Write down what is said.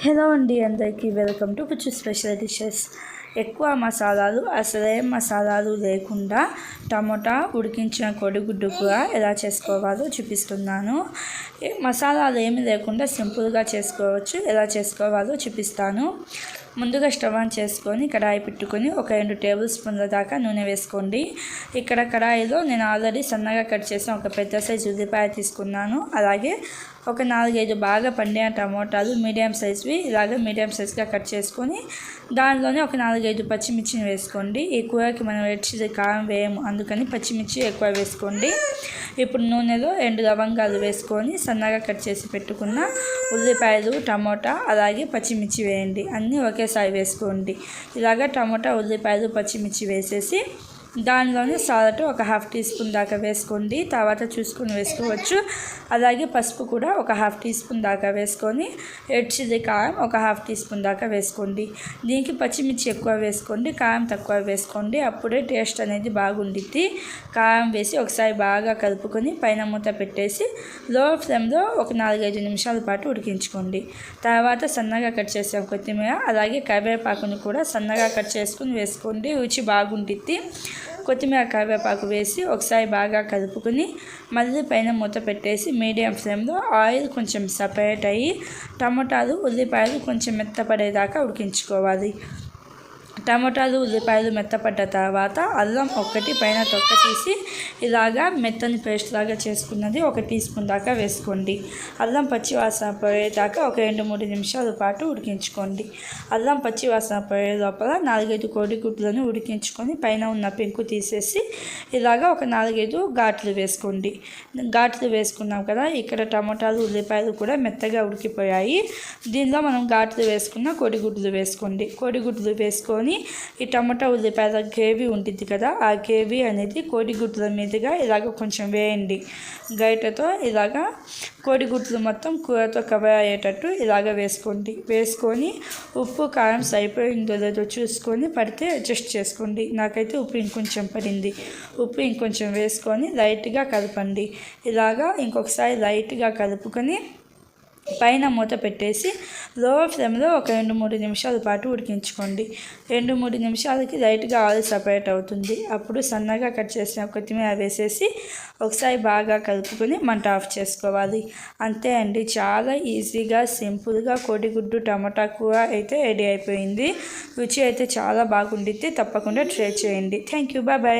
Hello అండి, అందరికీ welcome to పుచ్చు స్పెషల్ డిషెస్. ఎక్కువ మసాలాలు, అసలే మసాలాలు లేకుండా టమోటా ఉడికించిన కోడిగుడ్డు కూర ఎలా చేసుకోవాలో చూపిస్తున్నాను. మసాలాలు ఏమి లేకుండా సింపుల్గా చేసుకోవచ్చు. ఎలా చేసుకోవాలో చూపిస్తాను. ముందుగా స్టవ్ ఆన్ చేసుకొని కడాయి పెట్టుకొని ఒక 2 టేబుల్ స్పూన్ల దాకా నూనె వేసుకోండి. ఇక్కడ కడాయిలో నేను ఆల్రెడీ సన్నగా కట్ చేసిన ఒక పెద్ద సైజు ఉల్లిపాయ తీసుకున్నాను. అలాగే ఒక 4-5 బాగా పండిన టమోటాలు మీడియం సైజ్వి ఇలాగ మీడియం సైజ్గా కట్ చేసుకొని దానిలోనే ఒక 4-5 పచ్చిమిర్చిని వేసుకోండి. ఈ కూరకి మనం రెడ్ కారం వేయము, అందుకని పచ్చిమిర్చి ఎక్కువ వేసుకోండి. ఇప్పుడు నూనెలో 2 లవంగాలు వేసుకొని సన్నగా కట్ చేసి పెట్టుకున్న ఉల్లిపాయలు, టమోటా అలాగే పచ్చిమిర్చి వేయండి. అన్నీ ఒకేసారి వేసుకోండి. ఇలాగ టమోటా, ఉల్లిపాయలు, పచ్చిమిర్చి వేసేసి దానిలోనే సాల్ట్ ఒక 1/2 టీ స్పూన్ దాకా వేసుకోండి. తర్వాత చూసుకొని వేసుకోవచ్చు. అలాగే పసుపు కూడా ఒక 1/2 టీ స్పూన్ దాకా వేసుకొని రెడ్ చిల్లీ కారం ఒక 1/2 టీ స్పూన్ దాకా వేసుకోండి. దీనికి పచ్చిమిర్చి ఎక్కువ వేసుకోండి, కారం తక్కువ వేసుకోండి. అప్పుడే టేస్ట్ అనేది బాగుండిద్ది. కారం వేసి ఒకసారి బాగా కలుపుకొని పైన మూత పెట్టేసి లో ఫ్లేమ్లో ఒక 4-5 నిమిషాల పాటు ఉడికించుకోండి. తర్వాత సన్నగా కట్ చేసాం కొత్తిమీర అలాగే కరివేపాకును కూడా సన్నగా కట్ చేసుకుని వేసుకోండి. రుచి బాగుండిద్ది. కొత్తిమీర, కరివేపాకు వేసి ఒకసారి బాగా కలుపుకొని మళ్ళీ పైన మూత పెట్టేసి మీడియం ఫ్లేమ్లో ఆయిల్ కొంచెం సపరేట్ అయ్యి టమోటాలు, ఉల్లిపాయలు కొంచెం మెత్తపడేదాకా ఉడికించుకోవాలి. టమోటాలు, ఉల్లిపాయలు మెత్తపడ్డ తర్వాత అల్లం ఒకటి పైన తొక్క తీసి ఇలాగా మెత్తని పేస్ట్ లాగా చేసుకున్నది 1 టీ స్పూన్ దాకా వేసుకోండి. అల్లం పచ్చి వాసన పోయేదాకా ఒక 2-3 నిమిషాల పాటు ఉడికించుకోండి. అల్లం పచ్చి వాసన పోయే లోపల 4-5 కోడిగుడ్లను ఉడికించుకొని పైన ఉన్న పెంకు తీసేసి ఇలాగా ఒక 4-5 ఘాట్లు వేసుకోండి. ఘాట్లు వేసుకున్నాం కదా, ఇక్కడ టమోటాలు, ఉల్లిపాయలు కూడా మెత్తగా ఉడికిపోయాయి. దీనిలో మనం ఘాట్లు వేసుకున్న కోడిగుడ్లు వేసుకోండి. కోడిగుడ్లు వేసుకొని ఈ టమాటా, ఉల్లిపాయల గ్రేవీ ఉంటుంది కదా, ఆ గ్రేవీ అనేది కోడిగుడ్ల మీదుగా ఇలాగ కొంచెం వేయండి. గరిటెతో ఇలాగా కోడిగుడ్లు మొత్తం కూరతో కవర్ అయ్యేటట్టు ఇలాగ వేసుకోండి. వేసుకొని ఉప్పు, కారం సరిపోయిందో లేదో చూసుకొని పడితే అడ్జస్ట్ చేసుకోండి. నాకైతే ఉప్పు ఇంకొంచెం పడింది. ఉప్పు ఇంకొంచెం వేసుకొని లైట్గా కలపండి. ఇలాగా ఇంకొకసారి లైట్గా కలుపుకొని పైన మూత పెట్టేసి లో ఫ్లేమ్లో ఒక 2-3 నిమిషాల పాటు ఉడికించుకోండి. 2-3 నిమిషాలకి లైట్గా ఆయిల్ సపరేట్ అవుతుంది. అప్పుడు సన్నగా కట్ చేసిన కొత్తిమీర వేసేసి ఒకసారి బాగా కలుపుకొని మంట ఆఫ్ చేసుకోవాలి. అంతే అండి, చాలా ఈజీగా సింపుల్గా కోడిగుడ్డు టమాటా కూర అయితే రెడీ అయిపోయింది. రుచి అయితే చాలా బాగుండిద్ది. తప్పకుండా ట్రై చేయండి. Thank you, bye bye.